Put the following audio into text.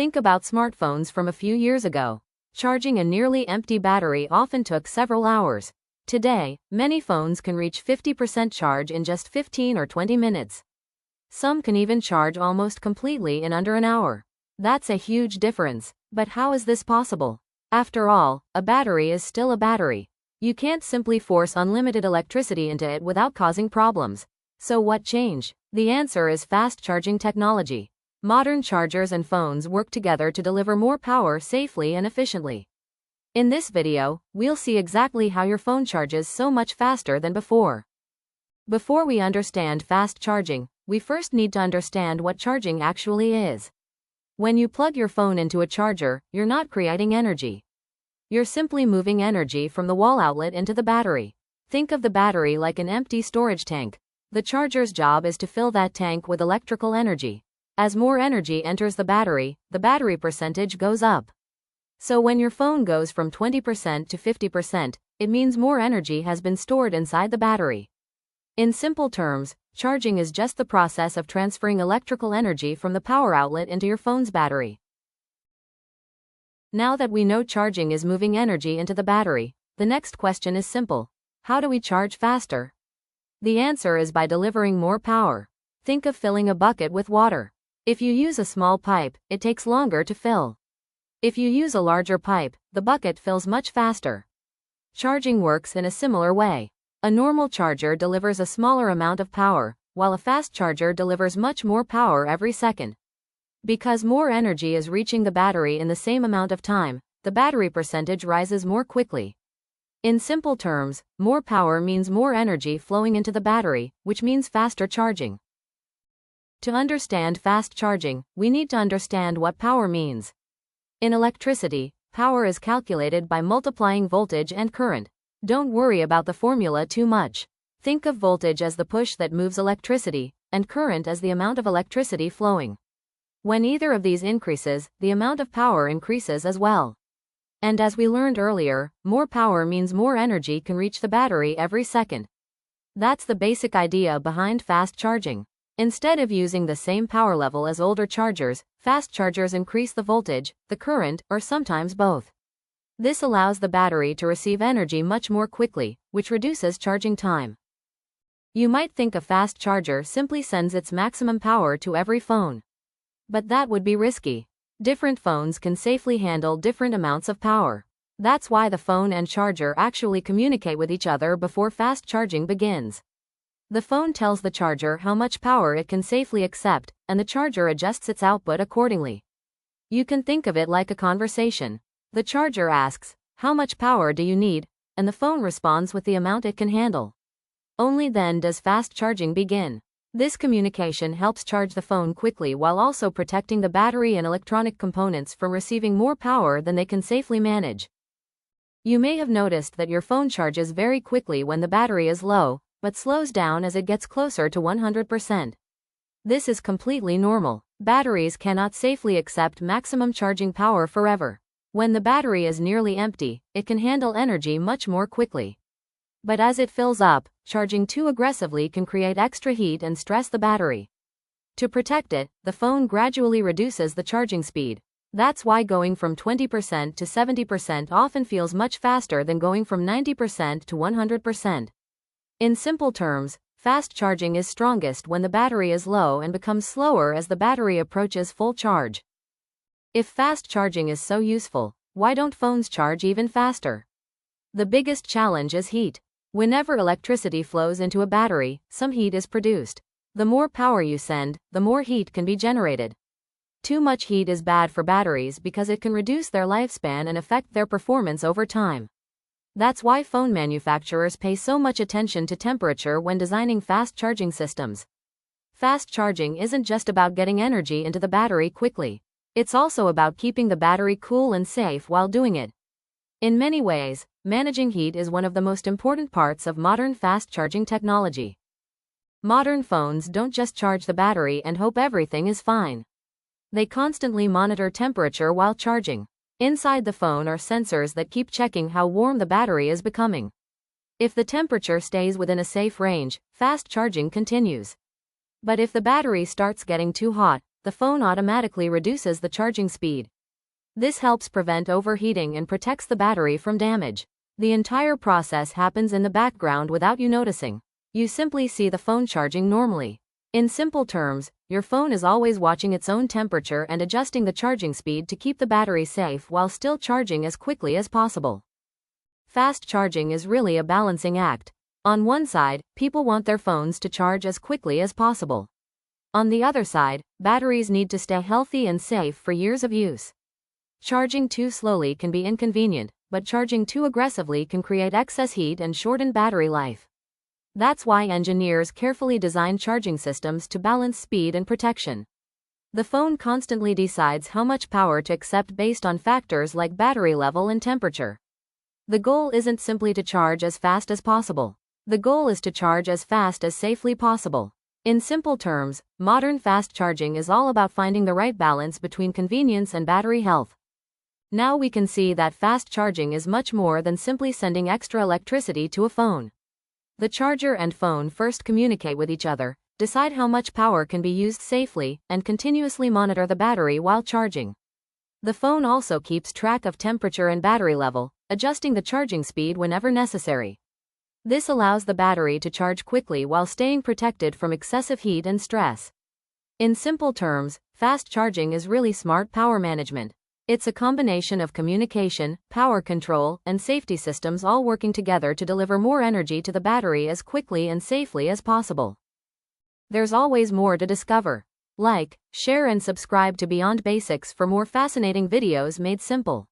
Think about smartphones from a few years ago. Charging a nearly empty battery often took several hours. Today, many phones can reach 50% charge in just 15 or 20 minutes. Some can even charge almost completely in under an hour. That's a huge difference. But how is this possible? After all, a battery is still a battery. You can't simply force unlimited electricity into it without causing problems. So what changed? The answer is fast charging technology. Modern chargers and phones work together to deliver more power safely and efficiently. In this video, we'll see exactly how your phone charges so much faster than before. Before we understand fast charging, we first need to understand what charging actually is. When you plug your phone into a charger, you're not creating energy. You're simply moving energy from the wall outlet into the battery. Think of the battery like an empty storage tank. The charger's job is to fill that tank with electrical energy. As more energy enters the battery percentage goes up. So when your phone goes from 20% to 50%, it means more energy has been stored inside the battery. In simple terms, charging is just the process of transferring electrical energy from the power outlet into your phone's battery. Now that we know charging is moving energy into the battery, the next question is simple. How do we charge faster? The answer is by delivering more power. Think of filling a bucket with water. If you use a small pipe, it takes longer to fill. If you use a larger pipe, the bucket fills much faster. Charging works in a similar way. A normal charger delivers a smaller amount of power, while a fast charger delivers much more power every second. Because more energy is reaching the battery in the same amount of time, the battery percentage rises more quickly. In simple terms, more power means more energy flowing into the battery, which means faster charging. To understand fast charging, we need to understand what power means. In electricity, power is calculated by multiplying voltage and current. Don't worry about the formula too much. Think of voltage as the push that moves electricity, and current as the amount of electricity flowing. When either of these increases, the amount of power increases as well. And as we learned earlier, more power means more energy can reach the battery every second. That's the basic idea behind fast charging. Instead of using the same power level as older chargers, fast chargers increase the voltage, the current, or sometimes both. This allows the battery to receive energy much more quickly, which reduces charging time. You might think a fast charger simply sends its maximum power to every phone. But that would be risky. Different phones can safely handle different amounts of power. That's why the phone and charger actually communicate with each other before fast charging begins. The phone tells the charger how much power it can safely accept, and the charger adjusts its output accordingly. You can think of it like a conversation. The charger asks, "How much power do you need?" and the phone responds with the amount it can handle. Only then does fast charging begin. This communication helps charge the phone quickly while also protecting the battery and electronic components from receiving more power than they can safely manage. You may have noticed that your phone charges very quickly when the battery is low, but slows down as it gets closer to 100%. This is completely normal. Batteries cannot safely accept maximum charging power forever. When the battery is nearly empty, it can handle energy much more quickly. But as it fills up, charging too aggressively can create extra heat and stress the battery. To protect it, the phone gradually reduces the charging speed. That's why going from 20% to 70% often feels much faster than going from 90% to 100%. In simple terms, fast charging is strongest when the battery is low and becomes slower as the battery approaches full charge. If fast charging is so useful, why don't phones charge even faster? The biggest challenge is heat. Whenever electricity flows into a battery, some heat is produced. The more power you send, the more heat can be generated. Too much heat is bad for batteries because it can reduce their lifespan and affect their performance over time. That's why phone manufacturers pay so much attention to temperature when designing fast charging systems. Fast charging isn't just about getting energy into the battery quickly. It's also about keeping the battery cool and safe while doing it. In many ways, managing heat is one of the most important parts of modern fast charging technology. Modern phones don't just charge the battery and hope everything is fine. They constantly monitor temperature while charging. Inside the phone are sensors that keep checking how warm the battery is becoming. If the temperature stays within a safe range, fast charging continues. But if the battery starts getting too hot, the phone automatically reduces the charging speed. This helps prevent overheating and protects the battery from damage. The entire process happens in the background without you noticing. You simply see the phone charging normally. In simple terms, your phone is always watching its own temperature and adjusting the charging speed to keep the battery safe while still charging as quickly as possible. Fast charging is really a balancing act. On one side, people want their phones to charge as quickly as possible. On the other side, batteries need to stay healthy and safe for years of use. Charging too slowly can be inconvenient, but charging too aggressively can create excess heat and shorten battery life. That's why engineers carefully design charging systems to balance speed and protection. The phone constantly decides how much power to accept based on factors like battery level and temperature. The goal isn't simply to charge as fast as possible. The goal is to charge as fast as safely possible. In simple terms, modern fast charging is all about finding the right balance between convenience and battery health. Now we can see that fast charging is much more than simply sending extra electricity to a phone. The charger and phone first communicate with each other, decide how much power can be used safely, and continuously monitor the battery while charging. The phone also keeps track of temperature and battery level, adjusting the charging speed whenever necessary. This allows the battery to charge quickly while staying protected from excessive heat and stress. In simple terms, fast charging is really smart power management. It's a combination of communication, power control, and safety systems all working together to deliver more energy to the battery as quickly and safely as possible. There's always more to discover. Like, share and subscribe to Beyond Basics for more fascinating videos made simple.